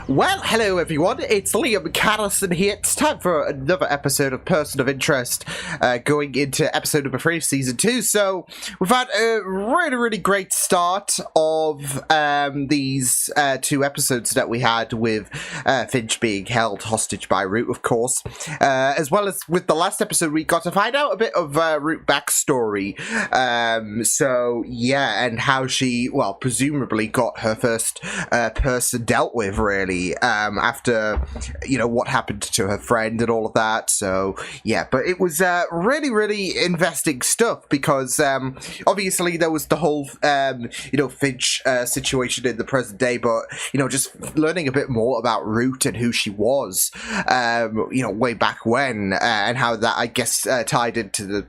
Well, hello everyone, it's Liam Catterson here. It's time for another episode of Person of Interest, going into episode number 3 of Season 2. So, we've had a really great start of these 2 episodes that we had with Finch being held hostage by Root, of course. As well as with the last episode, we got to find out a bit of Root backstory. So, yeah, and how she, well, presumably got her first person dealt with, really. After, what happened to her friend and all of that. So, yeah, but it was really investing stuff because, obviously there was the whole, Finch situation in the present day, but, just learning a bit more about Root and who she was, way back when, and how that, I guess, tied into the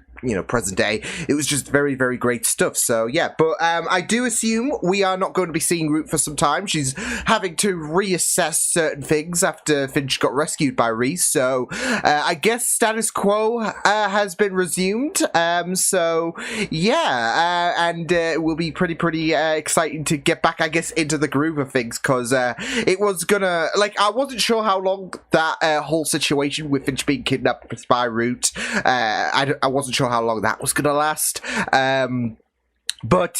present day. It was just very great stuff. So yeah, but I do assume we are not going to be seeing Root for some time. She's having to reassess certain things after Finch got rescued by Reese. So I guess status quo has been resumed. So yeah, and it will be pretty exciting to get back, I guess, into the groove of things, because it was gonna, I wasn't sure how long that whole situation with Finch being kidnapped by Root, I wasn't sure how long that was gonna last, but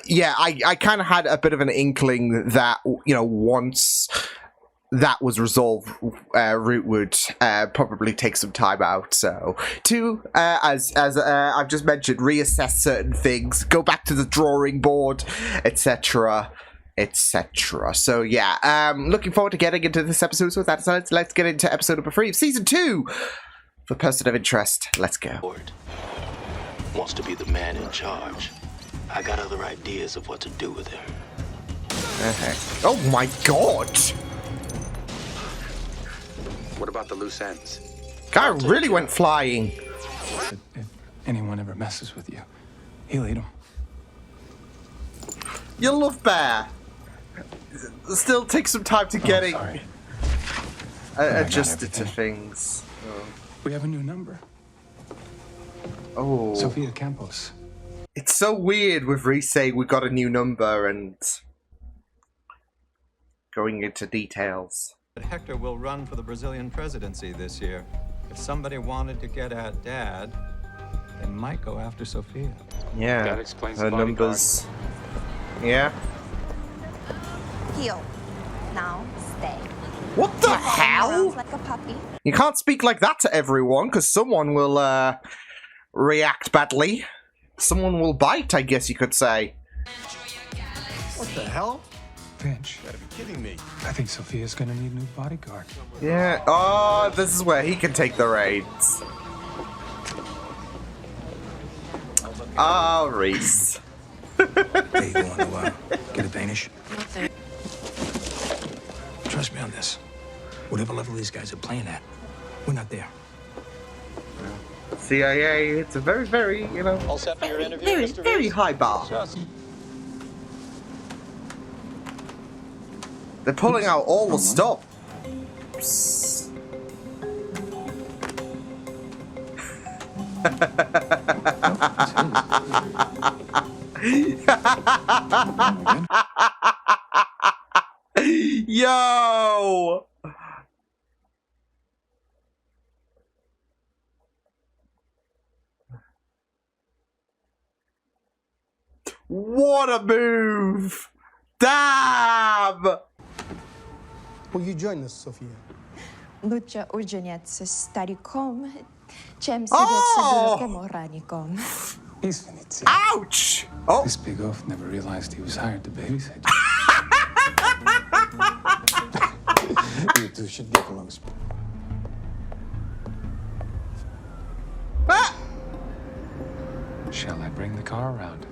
yeah, I kind of had a bit of an inkling that once that was resolved, Root would probably take some time out, so to as I've just mentioned, reassess certain things, go back to the drawing board, etc. So yeah, looking forward to getting into this episode. So with that, let's get into episode number 3 of season 2 for Person of Interest. Let's go. Wants to be the man in charge. I got other ideas of what to do with him. Okay. Oh my god! What about the loose ends? Guy really went flying. If anyone ever messes with you, he'll eat them. You love Bear. Still takes some time to getting adjusted to things. We have a new number. Oh. Sophia Campos. It's so weird with Reese saying we got a new number and going into details. Hector will run for the Brazilian presidency this year. If somebody wanted to get at Dad, they might go after Sophia. Yeah, that explains her the numbers. Yeah. Heel. Now stay. What the hell? Like a puppy. You can't speak like that to everyone, because someone will react badly. Someone will bite, I guess you could say. What the hell? Finch. You gotta be kidding me. I think Sophia's gonna need a new bodyguard. Yeah. Oh, this is where he can take the reins. Oh, Reese. Hey, you want to get a Danish? Trust me on this. Whatever level these guys are playing at, we're not there. CIA, it's a very, All set for your interview, very high bar. They're pulling out all the stops. Yo! What a move! Damn! Will you join us, Sophia? Лучше ужинать со стариком, чем сидеть с одиноким охранником. Ouch! Oh! This big oaf never realized he was hired to babysit. You two should get along. Ah! Shall I bring the car around?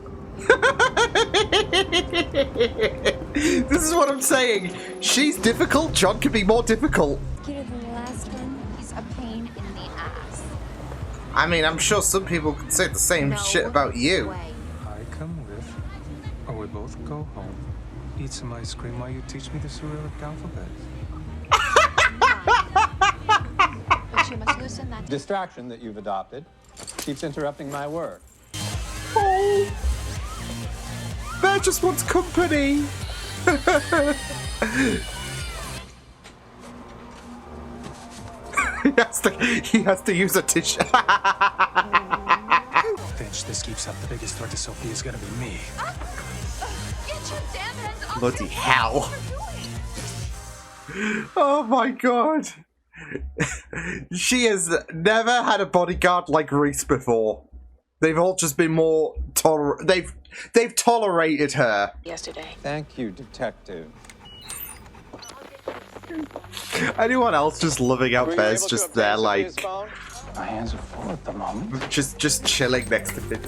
This is what I'm saying. She's difficult. John can be more difficult. The last one is a pain in the ass. I mean, I'm sure some people could say the same shit about you. Way. I come with, or we both go home, eat some ice cream while you teach me the Cyrillic alphabet. But you must loosen that. Distraction that you've adopted keeps interrupting my work. Oh. Bear just wants company. he has to use a tissue. Finch, this keeps up. The biggest threat to Sophia is gonna be me. Get your damn hands off Bloody your hell. What are you doing? Oh my god. She has never had a bodyguard like Reese before. They've all just been more they've tolerated her. Yesterday. Thank you, detective. Anyone else just living out there is just there like My hands are full at the moment. just chilling next to him.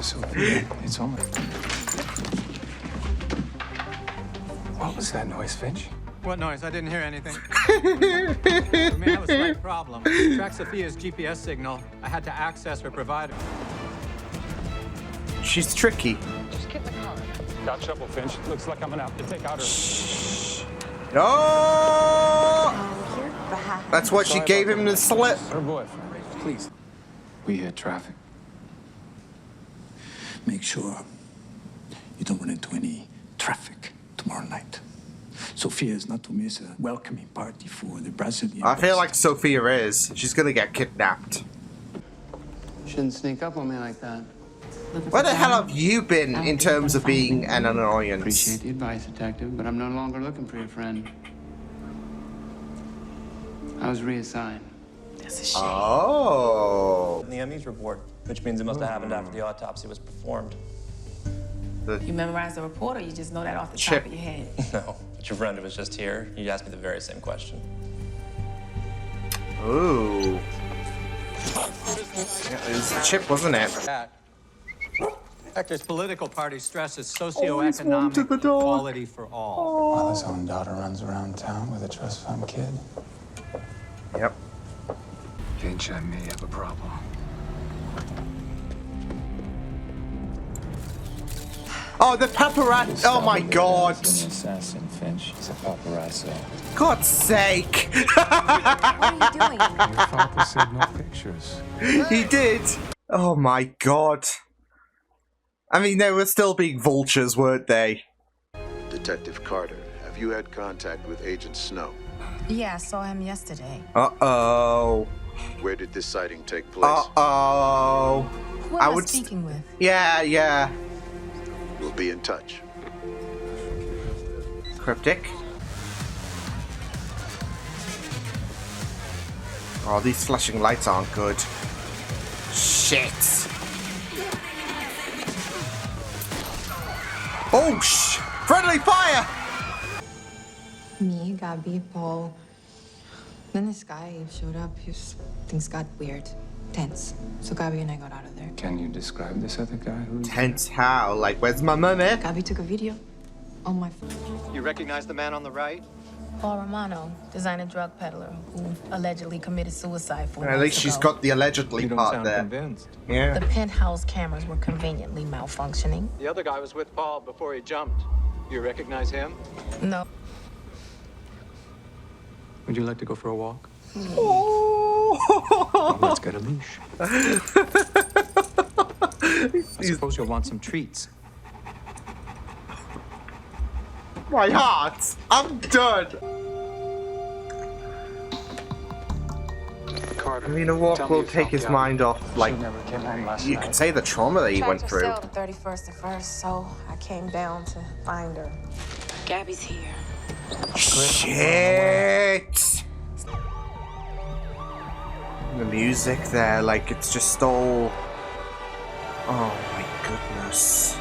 Sophia, it's on. What was that noise, Finch? What noise? I didn't hear anything. We may have a slight problem. To track Sophia's GPS signal, I had to access her provider. She's tricky. Got trouble, Finch. Looks like I'm gonna have to take out her. No! That's what she gave him the slip. Her boyfriend. Please. We hit traffic. Make sure you don't run into any traffic tomorrow night. Sophia is not to miss a welcoming party for the Brazilian. I feel like Sophia is. She's gonna get kidnapped. Shouldn't sneak up on me like that. Where the hell have you been in terms of being an annoyance? Appreciate the advice, detective, but I'm no longer looking for your friend. I was reassigned. That's a shame. Oh. The ME's report, which means it must have happened after the autopsy was performed. You memorized the report, or you just know that off the Chip. top of your head? No, but your friend who was just here, you asked me the very same question. Ooh. It was Chip, wasn't it? Hector's political party stresses wanted socioeconomic the dog. equality for all. While his own daughter runs around town with a trust fund kid. Yep. Finch, I may have a problem. Oh, the paparazzi. Oh my god. He's an assassin, Finch. He's a paparazzo. God's sake. What are you doing? Your father said no pictures. He did. Oh my god. I mean, they were still being vultures, weren't they? Detective Carter, have you had contact with Agent Snow? Yeah, I saw him yesterday. Uh-oh. Where did this sighting take place? Uh-oh. Who am I speaking with? Yeah. We'll be in touch. Cryptic. Oh, these flashing lights aren't good. Shit. Oh, friendly fire! Me, Gabby, Paul. Then this guy showed up. Things got weird. Tense. So Gabby and I got out of there. Can you describe this other guy who's... Tense how? Like, where's my money? Gabby took a video on my phone. You recognize the man on the right? Paul Romano, designer drug peddler who allegedly committed suicide 4 At least she's got the allegedly You don't part sound there. convinced. Yeah. The penthouse cameras were conveniently malfunctioning. The other guy was with Paul before he jumped. You recognize him? No. Would you like to go for a walk? Oh. Let's get a leash. I suppose you'll want some treats. My heart! I'm done! Carter, I mean, a walk tell me will you take found his Gabby. mind off, like, She never came home last you night. could say the trauma that he went through. The 31st to 1st, so I came down to find her. Gabby's here. Shit! The music there, like, it's just all... Oh my goodness.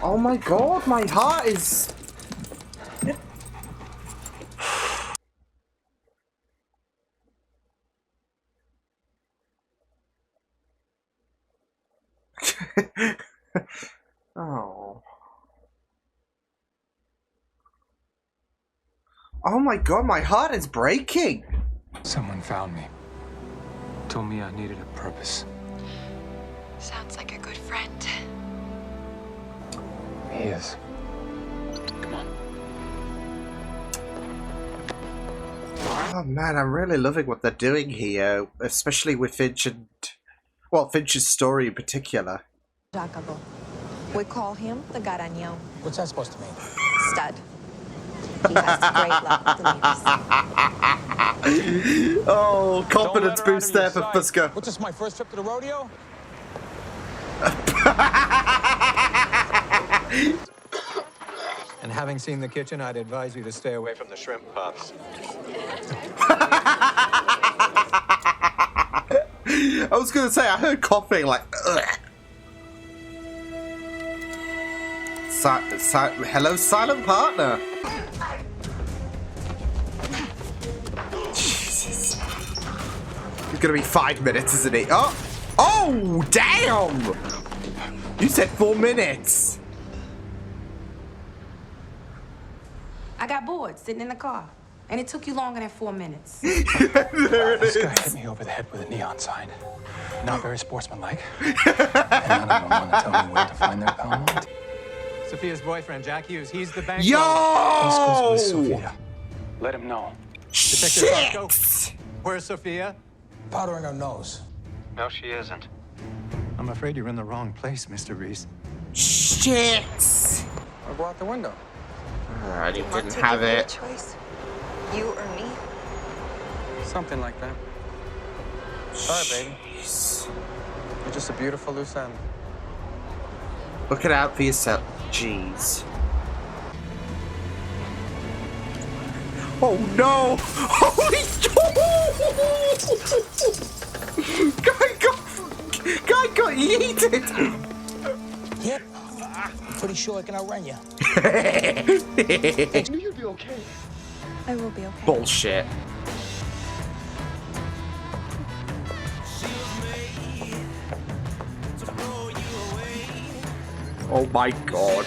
Oh my god, my heart is... Oh. Oh my god, my heart is breaking! Someone found me. Told me I needed a purpose. Sounds like a good friend. He is. Come on. Oh man, I'm really loving what they're doing here, especially with Finch and... Well, Finch's story in particular. Jacobo. We call him the Garanyo. What's that supposed to mean? Stud. He has great luck with the ladies. Oh, confidence boost there for Fusco. What's this, my first trip to the rodeo? And having seen the kitchen, I'd advise you to stay away from the shrimp puffs. I was gonna say, I heard coughing like, ugh. Hello, silent partner. Jesus. It's gonna be 5 minutes, isn't it? Oh! Oh, damn! You said 4 minutes. I got bored sitting in the car, and it took you longer than 4 minutes. This guy hit me over the head with a neon sign. Not very sportsmanlike. And none of them want to tell me where to find their pal. Sophia's boyfriend, Jack Hughes, he's the bank. Yo! Fusco's with Sophia. Let him know. Detective Fusco, where's Sophia? Powdering her nose. No, she isn't. I'm afraid you're in the wrong place, Mr. Reese. Shit! I'll go out the window. Alright, you didn't have it. Choice? You or me? Something like that. Sorry, baby. You're just a beautiful loose end. Look it out for yourself. Jeez. Oh no! Holy Guy got yeeted! Yep. I'm pretty sure I can outrun you. You'll be okay. I will be okay. Bullshit. Oh my god.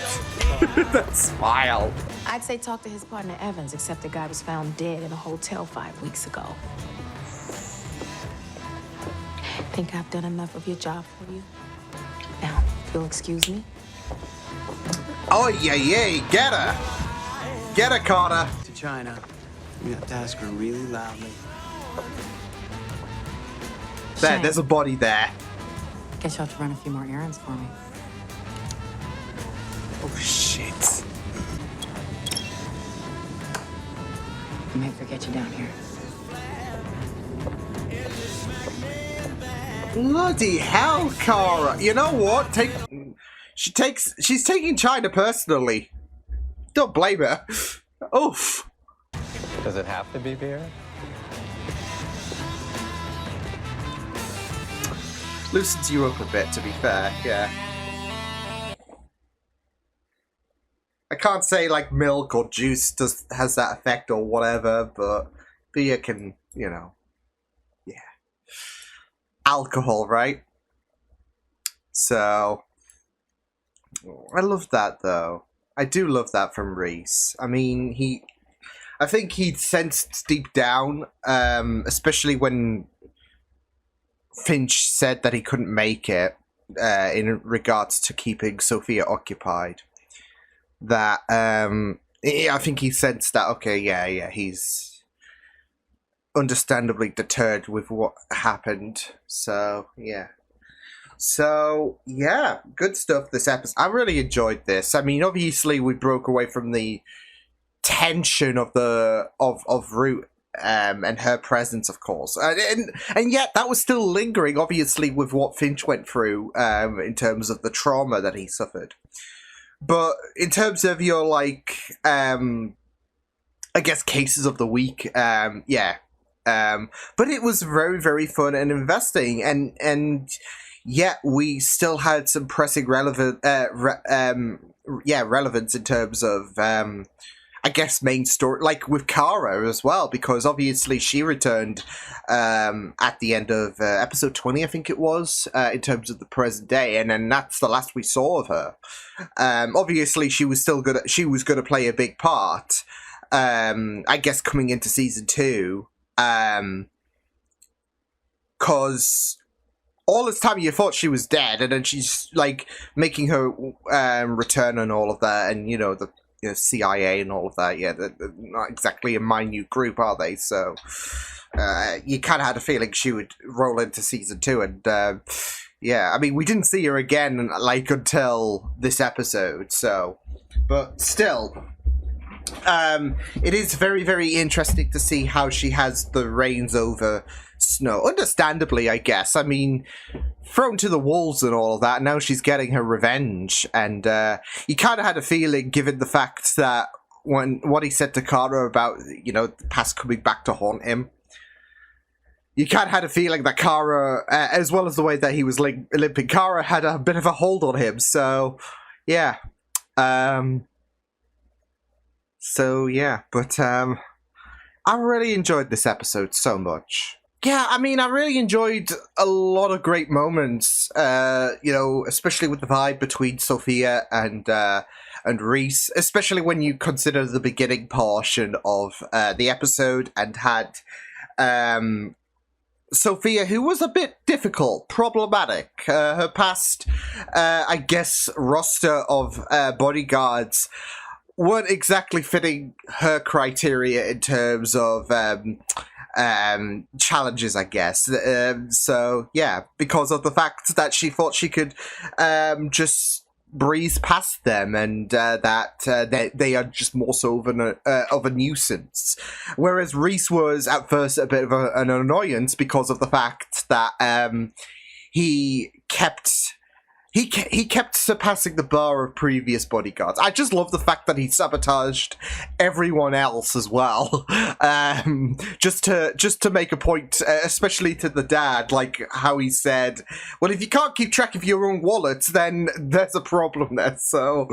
That smile. I'd say talk to his partner Evans, except the guy was found dead in a hotel 5 weeks ago. Think I've done enough of your job for you? Now, if you'll excuse me. Oh yeah, get her! Get her, Carter! To China, we have to ask her really loudly. There's a body there. Guess you'll have to run a few more errands for me. Oh shit. I may forget you down here. Bloody hell, Cara! You know what? She's taking China personally. Don't blame her. Oof. Does it have to be beer? Loosens you up a bit, to be fair, yeah. I can't say like milk or juice has that effect or whatever, but beer can, you know, yeah. Alcohol, right? So, I love that though. I do love that from Reese. I mean, I think he'd sensed deep down, especially when Finch said that he couldn't make it in regards to keeping Sophia occupied. That I think he sensed that, okay, yeah, he's understandably deterred with what happened. So yeah, good stuff this episode. I really enjoyed this. I mean, obviously we broke away from the tension of Root and her presence, of course, and yet that was still lingering, obviously, with what Finch went through in terms of the trauma that he suffered. But in terms of your, like, I guess cases of the week, yeah. But it was very, very fun and investing, and yet we still had some pressing relevance in terms of, I guess, main story, like with Kara as well, because obviously she returned at the end of episode 20, I think it was, in terms of the present day, and then that's the last we saw of her. Obviously, she was still gonna play a big part. I guess coming into season 2, because all this time you thought she was dead, and then she's like making her return and all of that, and you know the CIA and all of that. Yeah, they're not exactly a minute group, are they? So you kind of had a feeling she would roll into season 2, and yeah, I mean, we didn't see her again, like, until this episode, so... But still, it is very, very interesting to see how she has the reins over Snow. Understandably, I guess. I mean, thrown to the wolves and all of that, now she's getting her revenge, and you kind of had a feeling, given the fact that what he said to Kara about, you know, the past coming back to haunt him, you kind of had a feeling that Kara, as well as the way that he was limping, Kara had a bit of a hold on him, so, yeah. I really enjoyed this episode so much. Yeah, I mean, I really enjoyed a lot of great moments, you know, especially with the vibe between Sophia and Reese, especially when you consider the beginning portion of the episode and had Sophia, who was a bit difficult, problematic. Her past, I guess, roster of bodyguards weren't exactly fitting her criteria in terms of challenges, I guess. So, yeah, because of the fact that she thought she could just breeze past them, and that they are just more so of a nuisance. Whereas Reese was at first a bit of an annoyance because of the fact that he kept surpassing the bar of previous bodyguards. I just love the fact that he sabotaged everyone else as well, just to make a point, especially to the dad, like how he said, "Well, if you can't keep track of your own wallet, then there's a problem there." So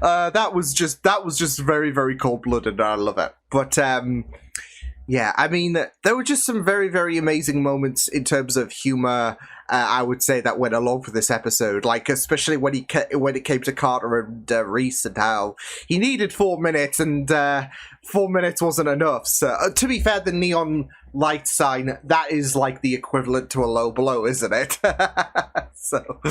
that was just very, very cold-blooded, and I love it. But yeah, I mean, there were just some very, very amazing moments in terms of humor. I would say that went along for this episode, like especially when it came to Carter and Reese, and how he needed 4 minutes, and 4 minutes wasn't enough. So to be fair, the neon light sign, that is like the equivalent to a low blow, isn't it? So,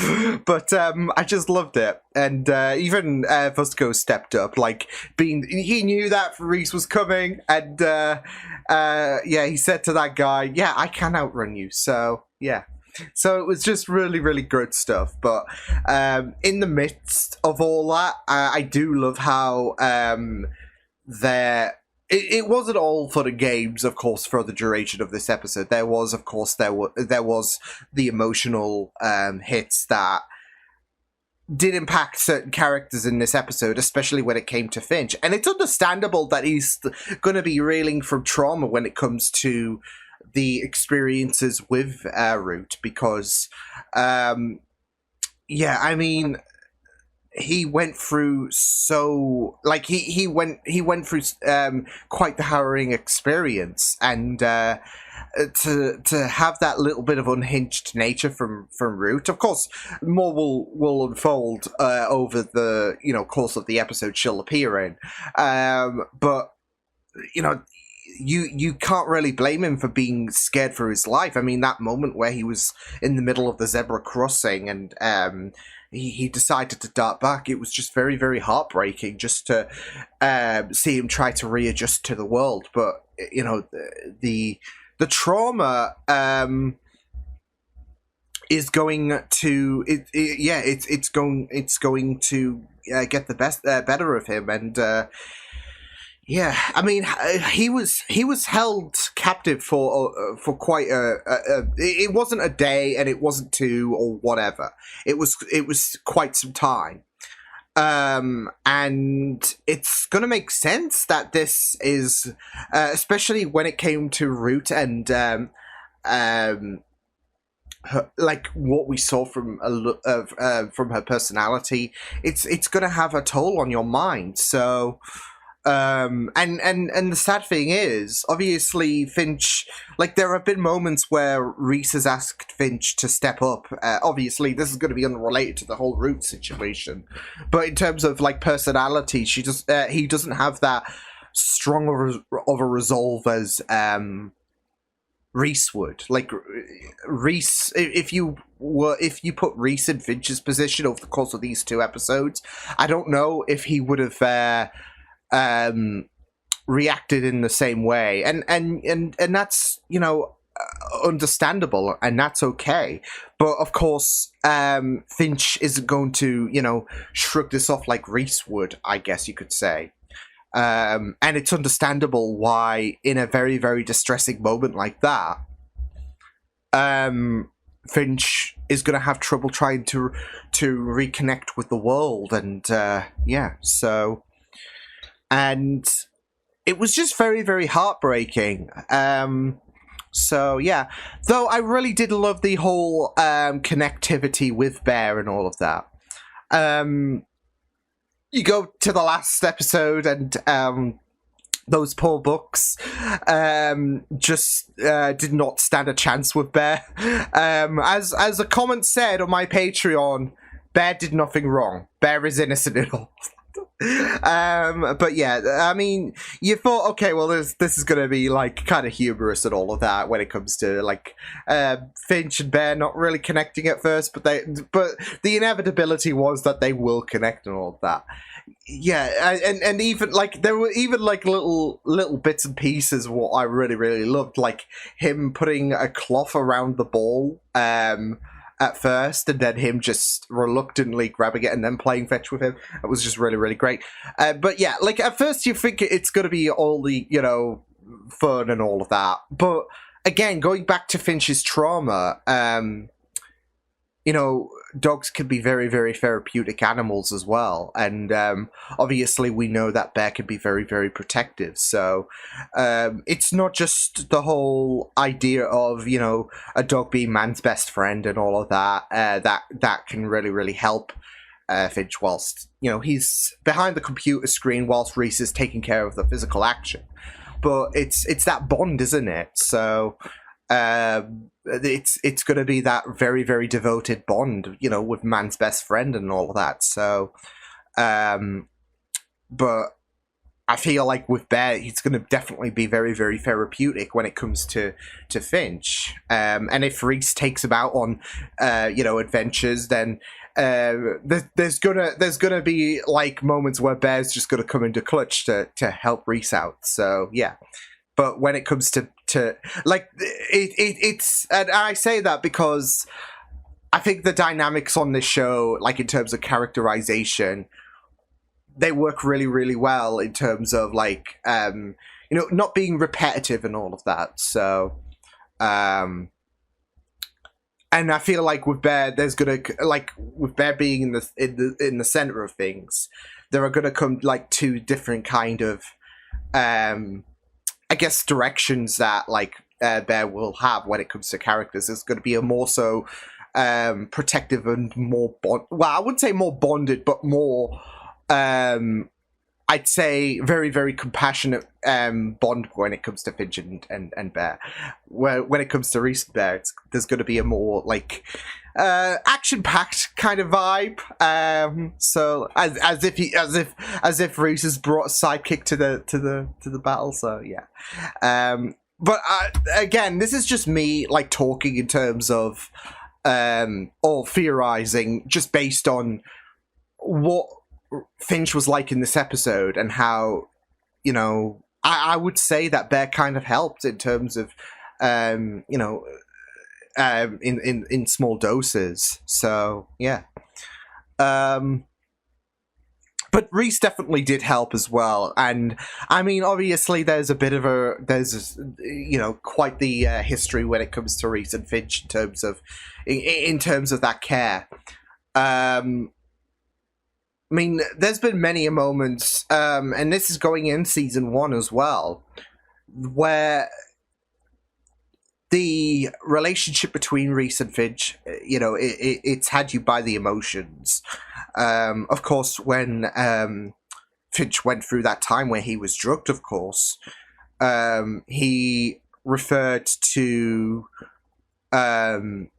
but I just loved it, and even Fusco stepped up, like he knew that Reese was coming, and yeah, he said to that guy, "Yeah, I can outrun you." So yeah. So it was just really, really good stuff. But in the midst of all that, I do love how it wasn't all for the games, of course, for the duration of this episode. There was, of course, there was the emotional hits that did impact certain characters in this episode, especially when it came to Finch. And it's understandable that he's going to be reeling from trauma when it comes to the experiences with Root, because yeah, I mean, he went through he went through quite the harrowing experience, and to have that little bit of unhinged nature from Root. Of course, more will unfold over the course of the episode she'll appear in, but you can't really blame him for being scared for his life. I mean, that moment where he was in the middle of the zebra crossing and he decided to dart back, it was just very, very heartbreaking just to see him try to readjust to the world. But, the trauma is going to it's going to get the better of him, and yeah, I mean, he was held captive for quite it wasn't a day, and it wasn't 2 or whatever. It was quite some time, and it's gonna make sense that this is, especially when it came to Root and like what we saw from her personality. It's gonna have a toll on your mind. So. And the sad thing is, obviously, Finch, like, there have been moments where Reese has asked Finch to step up. Obviously, this is going to be unrelated to the whole Root situation. But in terms of, like, personality, he doesn't have that strong of a resolve as Reese would. Like, Reese, if you put Reese in Finch's position over the course of these 2 episodes, I don't know if he would have reacted in the same way, and that's understandable, and that's okay. But of course, Finch isn't going to, shrug this off like Reese would, I guess you could say. And it's understandable why, in a very, very distressing moment like that, Finch is going to have trouble trying to reconnect with the world, and so, and it was just very, very heartbreaking. So yeah, though I really did love the whole connectivity with Bear and all of that. You go to the last episode, and those poor books just did not stand a chance with Bear. As a comment said on my Patreon, Bear did nothing wrong. Bear is innocent at all. But yeah, I mean, you thought, okay, well, this is gonna be like kind of humorous and all of that when it comes to like Finch and Bear not really connecting at first, but the inevitability was that they will connect and all of that. Yeah, and even like there were even like little bits and pieces of what I really, really loved, like him putting a cloth around the ball at first, and then him just reluctantly grabbing it and then playing fetch with him. It was just really, really great. But yeah, like at first you think it's going to be all the, fun and all of that. But again, going back to Finch's trauma, dogs can be very, very therapeutic animals as well. And obviously we know that Bear can be very, very protective. So it's not just the whole idea of, a dog being man's best friend and all of that. That can really, really help Finch whilst, he's behind the computer screen whilst Reese is taking care of the physical action. But it's that bond, isn't it? So it's going to be that very, very devoted bond, with man's best friend and all of that. So, but I feel like with Bear, he's going to definitely be very, very therapeutic when it comes to Finch. And if Reese takes him out on, adventures, then there's gonna be like moments where Bear's just gonna come into clutch to help Reese out. So yeah. But when it comes to like it's, and I say that because I think the dynamics on this show, like in terms of characterization, they work really, really well in terms of like not being repetitive and all of that. So and I feel like with Bear, there's gonna, like with Bear being in the center of things, there are gonna come like two different kind of I guess directions that like Bear will have when it comes to characters. It's going to be a more so protective and more well, I wouldn't say more bonded, but more I'd say very, very compassionate bond when it comes to Finch and Bear. When it comes to Reese and Bear, there's going to be a more like action-packed kind of vibe. So as if Reese has brought a sidekick to the battle. So yeah. But again, this is just me like talking in terms of or theorizing just based on what Finch was like in this episode and how, I would say that Bear kind of helped in terms of, in small doses. So yeah. But Reese definitely did help as well, and I mean, obviously, there's quite the history when it comes to Reese and Finch in terms of that care. I mean, there's been many moments, and this is going in season 1 as well, where the relationship between Reese and Finch, it's had you by the emotions. Of course, when Finch went through that time where he was drugged, of course, he referred to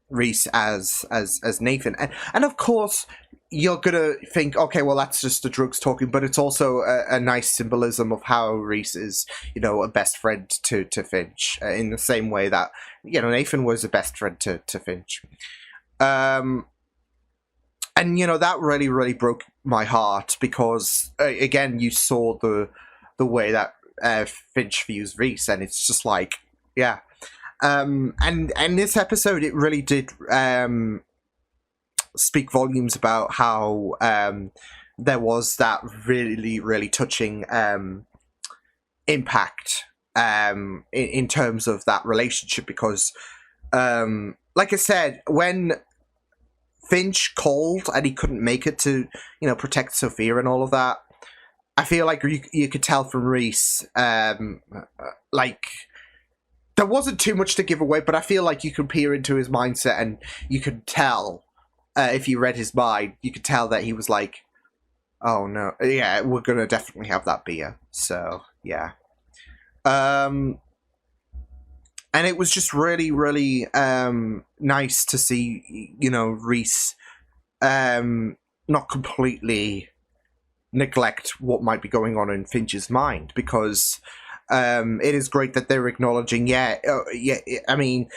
Reese as Nathan, and of course you're gonna think, okay, well, that's just the drugs talking, but it's also a nice symbolism of how Reese is, a best friend to Finch, in the same way that, Nathan was a best friend to Finch. And, that really, really broke my heart because, again, you saw the way that Finch views Reese, and it's just like, yeah. And this episode, it really did speak volumes about how there was that really, really touching impact in terms of that relationship, because like I said, when Finch called and he couldn't make it to, protect Sophia and all of that, I feel like you could tell from Reese, like, there wasn't too much to give away, but I feel like you could peer into his mindset and you could tell, if you read his mind, you could tell that he was like, oh no, yeah, we're gonna definitely have that beer. So, yeah. And it was just really, really nice to see, Reese not completely neglect what might be going on in Finch's mind, because it is great that they're acknowledging, I mean,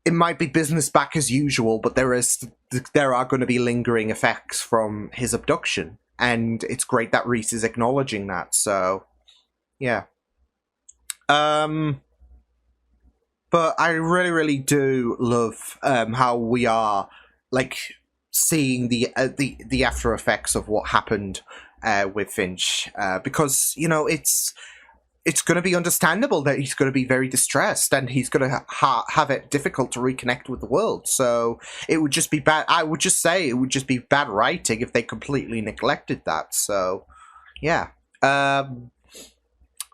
it might be business back as usual, but there are going to be lingering effects from his abduction, and it's great that Reese is acknowledging that. So, yeah. But I really, really do love how we are like seeing the after effects of what happened with Finch, because it's going to be understandable that he's going to be very distressed and he's going to have it difficult to reconnect with the world. So it would just be bad. I would just say it would just be bad writing if they completely neglected that. So, yeah.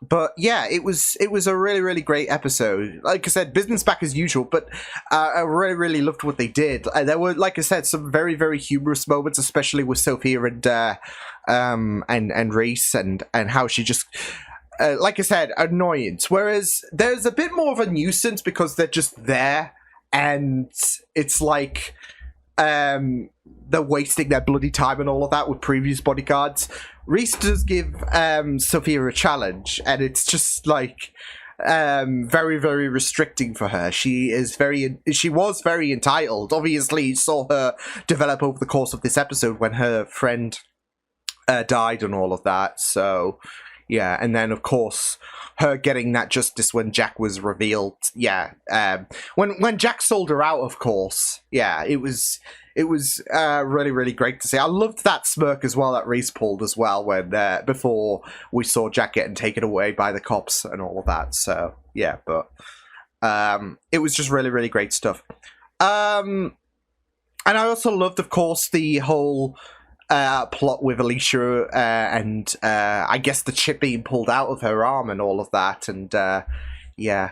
But yeah, it was a really, really great episode. Like I said, business back as usual, but I really, really loved what they did. There were, like I said, some very, very humorous moments, especially with Sophia and Reese, and how she just, like I said, annoyance. Whereas there's a bit more of a nuisance because they're just there, and it's like they're wasting their bloody time and all of that with previous bodyguards. Reese does give Sophia a challenge, and it's just like very, very restricting for her. She was very entitled. Obviously, you saw her develop over the course of this episode when her friend died and all of that. So, yeah, and then of course her getting that justice when Jack was revealed. Yeah, when Jack sold her out, of course. Yeah, it was really, really great to see. I loved that smirk as well that Reese pulled as well when before we saw Jack getting taken away by the cops and all of that. So yeah, but it was just really, really great stuff. And I also loved, of course, the whole plot with Alicia and I guess the chip being pulled out of her arm and all of that. And yeah.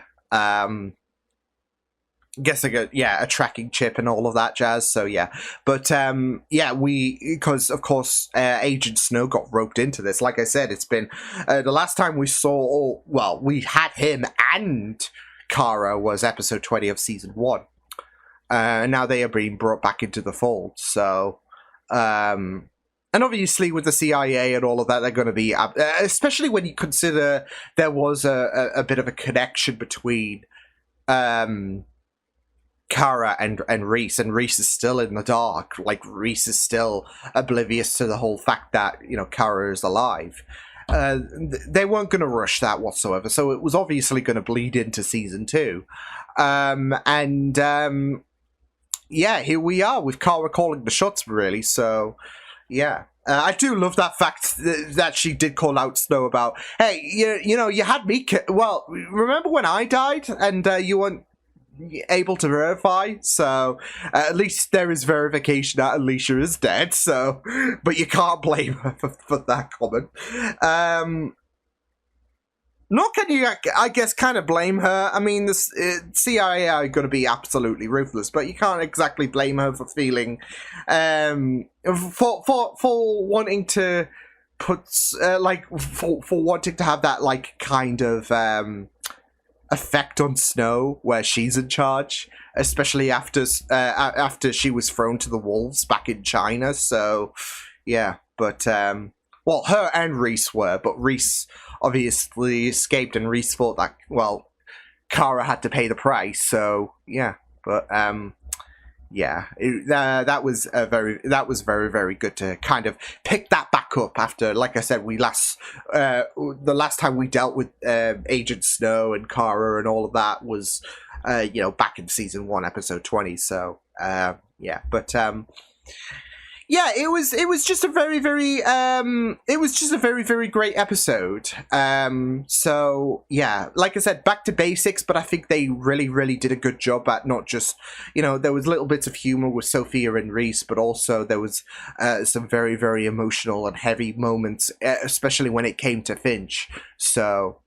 Guess a tracking chip and all of that jazz. So yeah, but yeah, because of course Agent Snow got roped into this. Like I said, it's been the last time we saw, we had him and Kara was episode 20 of season 1. Now they are being brought back into the fold. So and obviously with the CIA and all of that, they're going to be especially when you consider there was a bit of a connection between Kara and Reese is still in the dark. Like, Reese is still oblivious to the whole fact that, Kara is alive. They weren't going to rush that whatsoever, so it was obviously going to bleed into season 2. Yeah, here we are with Kara calling the shots, really. So, yeah. I do love that fact that she did call out Snow about, hey, you had me. Well, remember when I died and you weren't able to verify? So at least there is verification that Alicia is dead. So, but you can't blame her for that comment. Nor can you, I guess, kind of blame her. I mean, the CIA are going to be absolutely ruthless, but you can't exactly blame her for feeling, for wanting to put, for wanting to have that, kind of, effect on Snow where she's in charge, especially after she was thrown to the wolves back in China. So, yeah, but, her and Reese were, but Reese obviously escaped, and Reese thought that, Kara had to pay the price. So, yeah, but, yeah, that was very, very good to kind of pick that back up after, like I said, the last time we dealt with Agent Snow and Kara and all of that was, you know, back in season 1, episode 20. So, yeah, but yeah, it was just a very, very great episode. So yeah, like I said, back to basics, but I think they really did a good job at not just, you know, there was little bits of humor with Sophia and Reese, but also there was some very emotional and heavy moments, especially when it came to Finch. So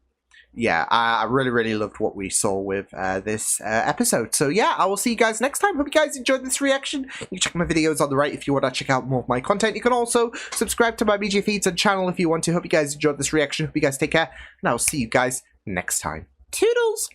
yeah, I really loved what we saw with this episode. So yeah, I will see you guys next time. Hope you guys enjoyed this reaction. You can check my videos on the right if you want to check out more of my content. You can also subscribe to my BJ Feeds and channel if you want to. Hope you guys enjoyed this reaction. Hope you guys take care, and I will see you guys next time. Toodles!